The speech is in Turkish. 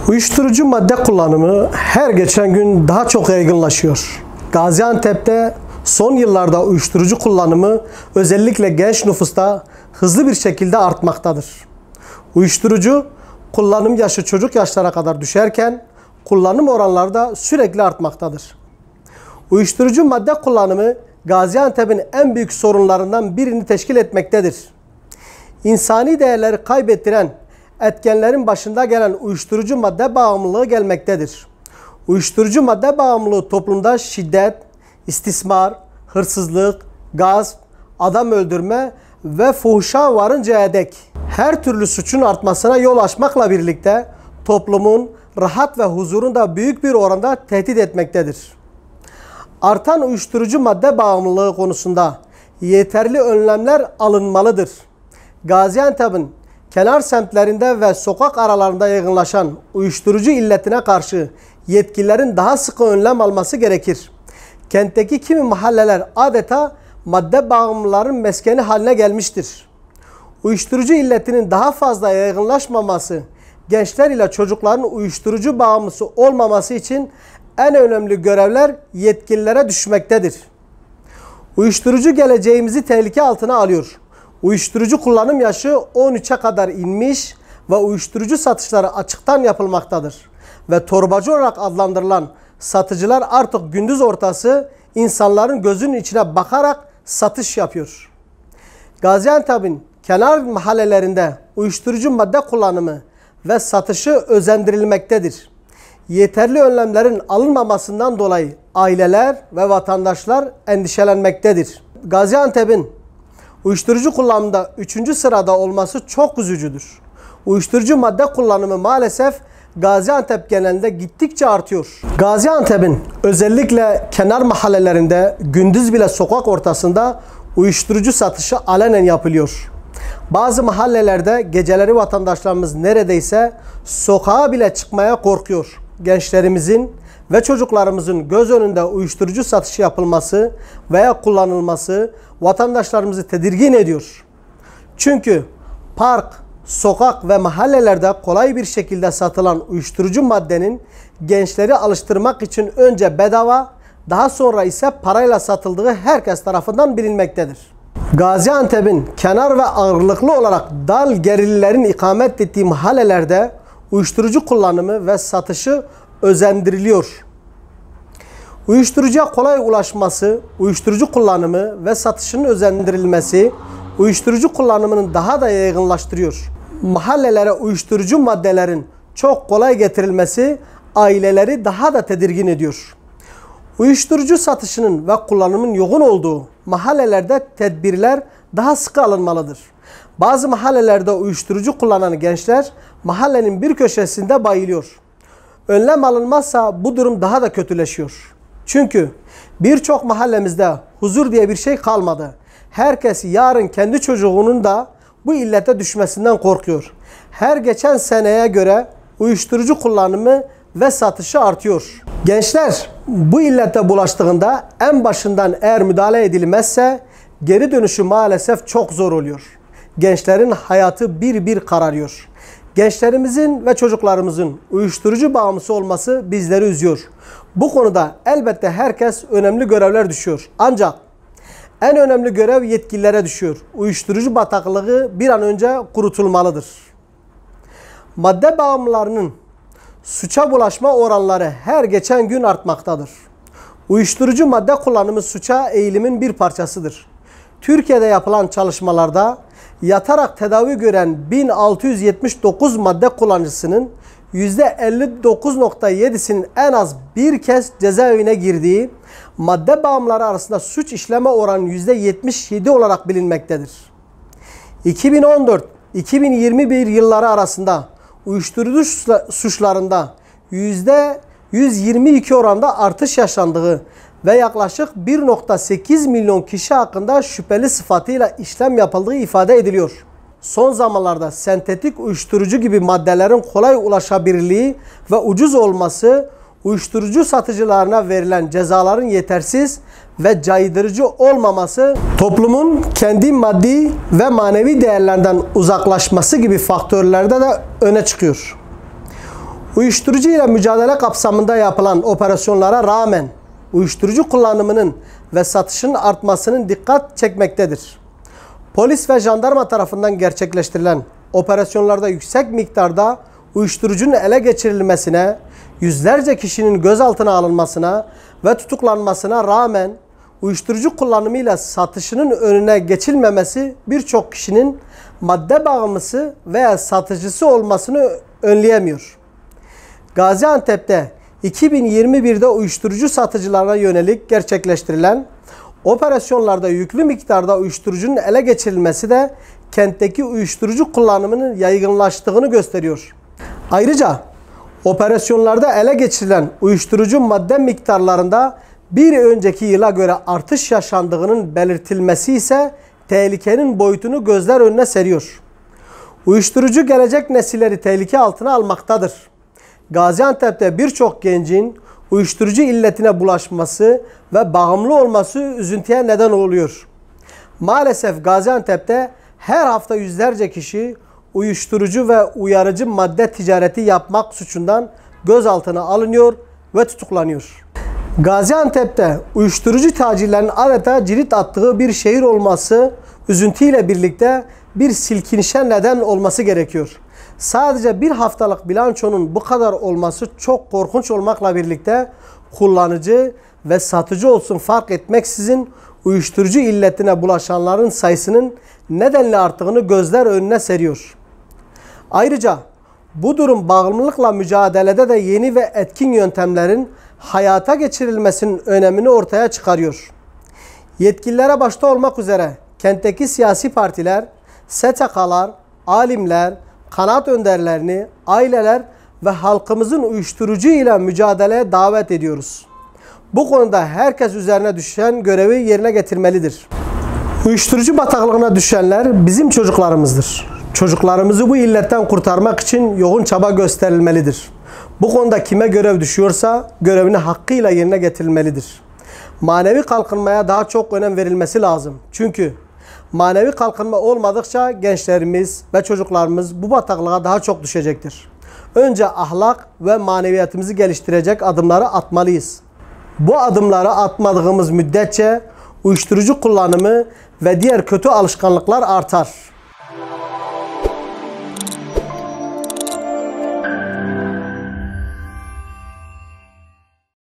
Uyuşturucu madde kullanımı her geçen gün daha çok yaygınlaşıyor. Gaziantep'te son yıllarda uyuşturucu kullanımı özellikle genç nüfusta hızlı bir şekilde artmaktadır. Uyuşturucu kullanım yaşı çocuk yaşlara kadar düşerken kullanım oranları da sürekli artmaktadır. Uyuşturucu madde kullanımı Gaziantep'in en büyük sorunlarından birini teşkil etmektedir. İnsani değerleri kaybettiren etkenlerin başında gelen uyuşturucu madde bağımlılığı gelmektedir. Uyuşturucu madde bağımlılığı toplumda şiddet, istismar, hırsızlık, gasp, adam öldürme ve fuhuşa varıncaya dek her türlü suçun artmasına yol açmakla birlikte toplumun rahat ve huzurunu da büyük bir oranda tehdit etmektedir. Artan uyuşturucu madde bağımlılığı konusunda yeterli önlemler alınmalıdır. Gaziantep'in kenar semtlerinde ve sokak aralarında yaygınlaşan uyuşturucu illetine karşı yetkililerin daha sıkı önlem alması gerekir. Kentteki kimi mahalleler adeta madde bağımlıların meskeni haline gelmiştir. Uyuşturucu illetinin daha fazla yaygınlaşmaması, gençler ile çocukların uyuşturucu bağımlısı olmaması için en önemli görevler yetkililere düşmektedir. Uyuşturucu geleceğimizi tehlike altına alıyor. Uyuşturucu kullanım yaşı 13'e kadar inmiş ve uyuşturucu satışları açıktan yapılmaktadır. Ve torbacı olarak adlandırılan satıcılar artık gündüz ortası insanların gözünün içine bakarak satış yapıyor. Gaziantep'in kenar mahallelerinde uyuşturucu madde kullanımı ve satışı özendirilmektedir. Yeterli önlemlerin alınmamasından dolayı aileler ve vatandaşlar endişelenmektedir. Gaziantep'in uyuşturucu kullanımında 3. sırada olması çok üzücüdür. Uyuşturucu madde kullanımı maalesef Gaziantep genelinde gittikçe artıyor. Gaziantep'in özellikle kenar mahallelerinde gündüz bile sokak ortasında uyuşturucu satışı alenen yapılıyor. Bazı mahallelerde geceleri vatandaşlarımız neredeyse sokağa bile çıkmaya korkuyor. Gençlerimizin ve çocuklarımızın göz önünde uyuşturucu satışı yapılması veya kullanılması vatandaşlarımızı tedirgin ediyor. Çünkü park, sokak ve mahallelerde kolay bir şekilde satılan uyuşturucu maddenin gençleri alıştırmak için önce bedava, daha sonra ise parayla satıldığı herkes tarafından bilinmektedir. Gaziantep'in kenar ve ağırlıklı olarak dal gerililerin ikamet ettiği mahallelerde uyuşturucu kullanımı ve satışı özendiriliyor. Uyuşturucuya kolay ulaşması, uyuşturucu kullanımı ve satışının özendirilmesi, uyuşturucu kullanımını daha da yaygınlaştırıyor. Mahallelere uyuşturucu maddelerin çok kolay getirilmesi aileleri daha da tedirgin ediyor. Uyuşturucu satışının ve kullanımın yoğun olduğu mahallelerde tedbirler daha sıkı alınmalıdır. Bazı mahallelerde uyuşturucu kullanan gençler mahallenin bir köşesinde bayılıyor. Önlem alınmazsa bu durum daha da kötüleşiyor. Çünkü birçok mahallemizde huzur diye bir şey kalmadı. Herkes yarın kendi çocuğunun da bu illete düşmesinden korkuyor. Her geçen seneye göre uyuşturucu kullanımı ve satışı artıyor. Gençler bu illete bulaştığında en başından eğer müdahale edilmezse geri dönüşü maalesef çok zor oluyor. Gençlerin hayatı bir kararıyor. Gençlerimizin ve çocuklarımızın uyuşturucu bağımlısı olması bizleri üzüyor. Bu konuda elbette herkes önemli görevler düşüyor. Ancak en önemli görev yetkililere düşüyor. Uyuşturucu bataklığı bir an önce kurutulmalıdır. Madde bağımlılarının suça bulaşma oranları her geçen gün artmaktadır. Uyuşturucu madde kullanımı suça eğilimin bir parçasıdır. Türkiye'de yapılan çalışmalarda yatarak tedavi gören 1679 madde kullanıcısının %59.7'sinin en az bir kez cezaevine girdiği, madde bağımlıları arasında suç işleme oranı %77 olarak bilinmektedir. 2014-2021 yılları arasında uyuşturucu suçlarında %122 oranda artış yaşandığı ve yaklaşık 1.8 milyon kişi hakkında şüpheli sıfatıyla işlem yapıldığı ifade ediliyor. Son zamanlarda sentetik uyuşturucu gibi maddelerin kolay ulaşabilirliği ve ucuz olması, uyuşturucu satıcılarına verilen cezaların yetersiz ve caydırıcı olmaması, toplumun kendi maddi ve manevi değerlerden uzaklaşması gibi faktörlerde de öne çıkıyor. Uyuşturucu ile mücadele kapsamında yapılan operasyonlara rağmen uyuşturucu kullanımının ve satışının artmasının dikkat çekmektedir. Polis ve jandarma tarafından gerçekleştirilen operasyonlarda yüksek miktarda uyuşturucunun ele geçirilmesine, yüzlerce kişinin gözaltına alınmasına ve tutuklanmasına rağmen uyuşturucu kullanımıyla satışının önüne geçilmemesi birçok kişinin madde bağımlısı veya satıcısı olmasını önleyemiyor. Gaziantep'te 2021'de uyuşturucu satıcılarına yönelik gerçekleştirilen operasyonlarda yüklü miktarda uyuşturucunun ele geçirilmesi de kentteki uyuşturucu kullanımının yaygınlaştığını gösteriyor. Ayrıca operasyonlarda ele geçirilen uyuşturucu madde miktarlarında bir önceki yıla göre artış yaşandığının belirtilmesi ise tehlikenin boyutunu gözler önüne seriyor. Uyuşturucu gelecek nesilleri tehlike altına almaktadır. Gaziantep'te birçok gencin uyuşturucu illetine bulaşması ve bağımlı olması üzüntüye neden oluyor. Maalesef Gaziantep'te her hafta yüzlerce kişi uyuşturucu ve uyarıcı madde ticareti yapmak suçundan gözaltına alınıyor ve tutuklanıyor. Gaziantep'te uyuşturucu tacirlerinin adeta cirit attığı bir şehir olması üzüntüyle birlikte bir silkinişe neden olması gerekiyor. Sadece bir haftalık bilançonun bu kadar olması çok korkunç olmakla birlikte kullanıcı ve satıcı olsun fark etmeksizin uyuşturucu illetine bulaşanların sayısının nedenle arttığını gözler önüne seriyor. Ayrıca bu durum bağımlılıkla mücadelede de yeni ve etkin yöntemlerin hayata geçirilmesinin önemini ortaya çıkarıyor. Yetkililere başta olmak üzere kentteki siyasi partiler, STK'lar, alimler, kanaat önderlerini, aileler ve halkımızın uyuşturucu ile mücadeleye davet ediyoruz. Bu konuda herkes üzerine düşen görevi yerine getirmelidir. Uyuşturucu bataklığına düşenler bizim çocuklarımızdır. Çocuklarımızı bu illetten kurtarmak için yoğun çaba gösterilmelidir. Bu konuda kime görev düşüyorsa görevini hakkıyla yerine getirilmelidir. Manevi kalkınmaya daha çok önem verilmesi lazım. Çünkü manevi kalkınma olmadıkça gençlerimiz ve çocuklarımız bu bataklığa daha çok düşecektir. Önce ahlak ve maneviyatımızı geliştirecek adımları atmalıyız. Bu adımları atmadığımız müddetçe uyuşturucu kullanımı ve diğer kötü alışkanlıklar artar.